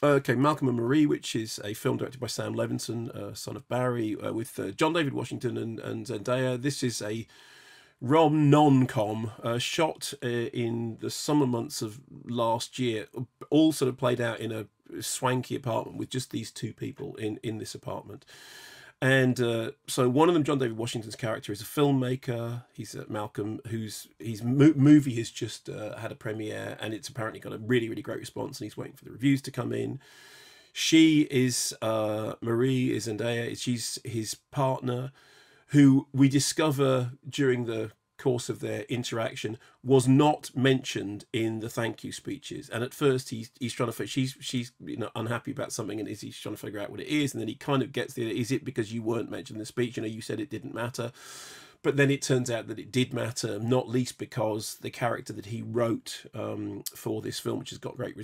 Okay, Malcolm and Marie, which is a film directed by Sam Levinson, son of Barry, with John David Washington and Zendaya. This is a non-com shot in the summer months of last year, all sort of played out in a swanky apartment with just these two people in this apartment. And so one of them, John David Washington's character, is a filmmaker. He's Malcolm, his movie has just had a premiere, and it's apparently got a really, really great response, and he's waiting for the reviews to come in. She is Marie is Zendaya. She's his partner, who we discover during the course of their interaction was not mentioned in the thank you speeches. And at first he's trying to, she's unhappy about something, and he's trying to figure out what it is. And then he kind of gets the, is it because you weren't mentioned in the speech? You said it didn't matter. But then it turns out that it did matter, not least because the character that he wrote for this film, which has got great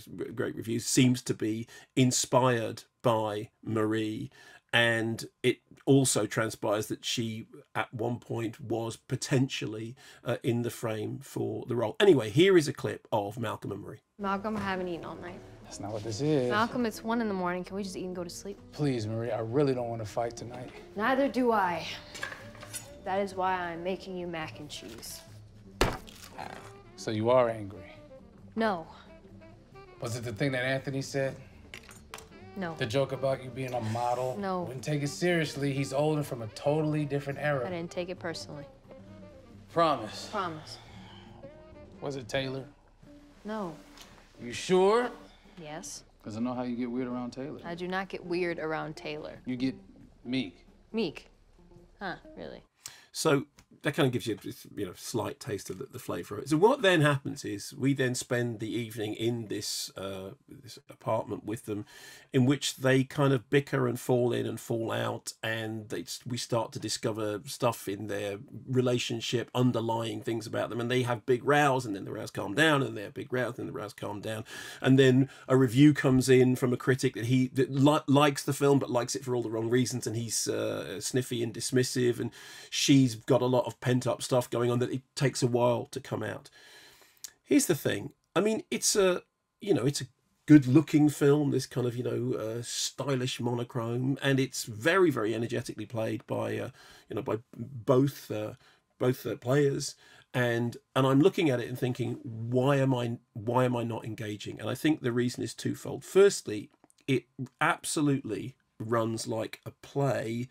reviews, seems to be inspired by Marie. And it also transpires that she, at one point, was potentially in the frame for the role. Anyway, here is a clip of Malcolm and Marie. Malcolm, I haven't eaten all night. That's not what this is. Malcolm, it's 1 in the morning. Can we just eat and go to sleep? Please, Marie, I really don't want to fight tonight. Neither do I. That is why I'm making you mac and cheese. So you are angry? No. Was it the thing that Anthony said? No. The joke about you being a model? No. Wouldn't take it seriously. He's older from a totally different era. I didn't take it personally. Promise. Promise. Was it Taylor? No. You sure? Yes. Because I know how you get weird around Taylor. I do not get weird around Taylor. You get meek. Meek? Huh, really? So that kind of gives you a slight taste of the flavour of it. So what then happens is we then spend the evening in this this apartment with them, in which they kind of bicker and fall in and fall out, and we start to discover stuff in their relationship, underlying things about them, and they have big rows, and then the rows calm down, and they have big rows, and the rows calm down, and then a review comes in from a critic that likes the film but likes it for all the wrong reasons, and he's sniffy and dismissive, and she's got a lot of pent-up stuff going on that it takes a while to come out. Here's the thing. I mean, it's a good-looking film, this kind of stylish monochrome, and it's very, very energetically played by by both players, and I'm looking at it and thinking, why am I not engaging? And I think the reason is twofold. Firstly, it absolutely runs like a play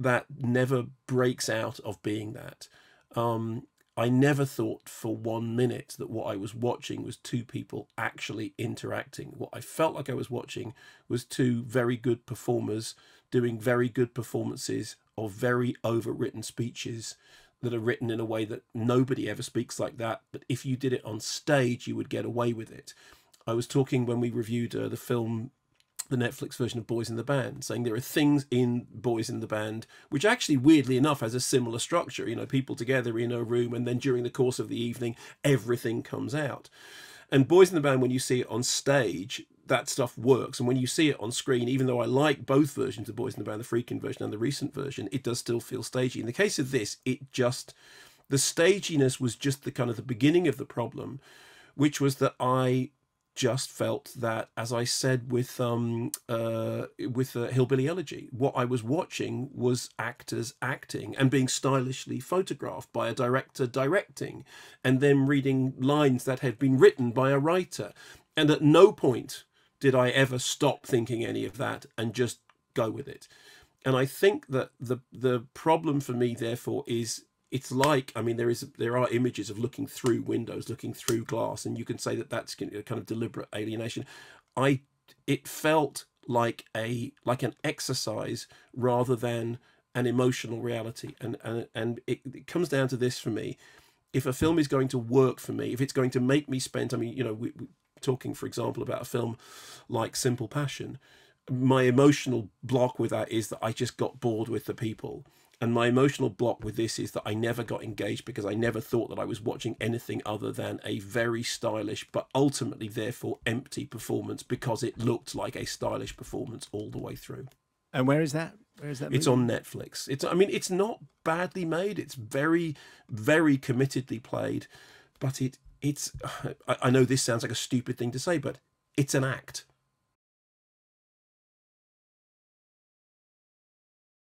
that never breaks out of being that. I never thought for 1 minute that what I was watching was two people actually interacting. What I felt like I was watching was two very good performers doing very good performances of very overwritten speeches that are written in a way that nobody ever speaks like that. But if you did it on stage, you would get away with it. I was talking when we reviewed the film, the Netflix version of Boys in the Band, saying there are things in Boys in the Band which actually, weirdly enough, has a similar structure. People together in a room, and then during the course of the evening, everything comes out. And Boys in the Band, when you see it on stage, that stuff works. And when you see it on screen, even though I like both versions of Boys in the Band, the Freakin' version and the recent version, it does still feel stagey. In the case of this, the staginess was just the kind of the beginning of the problem, which was that I just felt that, as I said with Hillbilly Elegy, what I was watching was actors acting and being stylishly photographed by a director directing, and then reading lines that had been written by a writer. And at no point did I ever stop thinking any of that and just go with it. And I think that the problem for me, therefore, is it's like, I mean, there are images of looking through windows, looking through glass, and you can say that that's kind of deliberate alienation. It felt like an exercise rather than an emotional reality, and it comes down to this for me. If a film is going to work for me, if it's going to make me spend, I mean, we talking, for example, about a film like Simple Passion, my emotional block with that is that I just got bored with the people. And my emotional block with this is that I never got engaged because I never thought that I was watching anything other than a very stylish, but ultimately therefore empty performance, because it looked like a stylish performance all the way through. And where is that? Where is that movie? It's on Netflix. It's not badly made. It's very, very committedly played, but it's. I know this sounds like a stupid thing to say, but it's an act.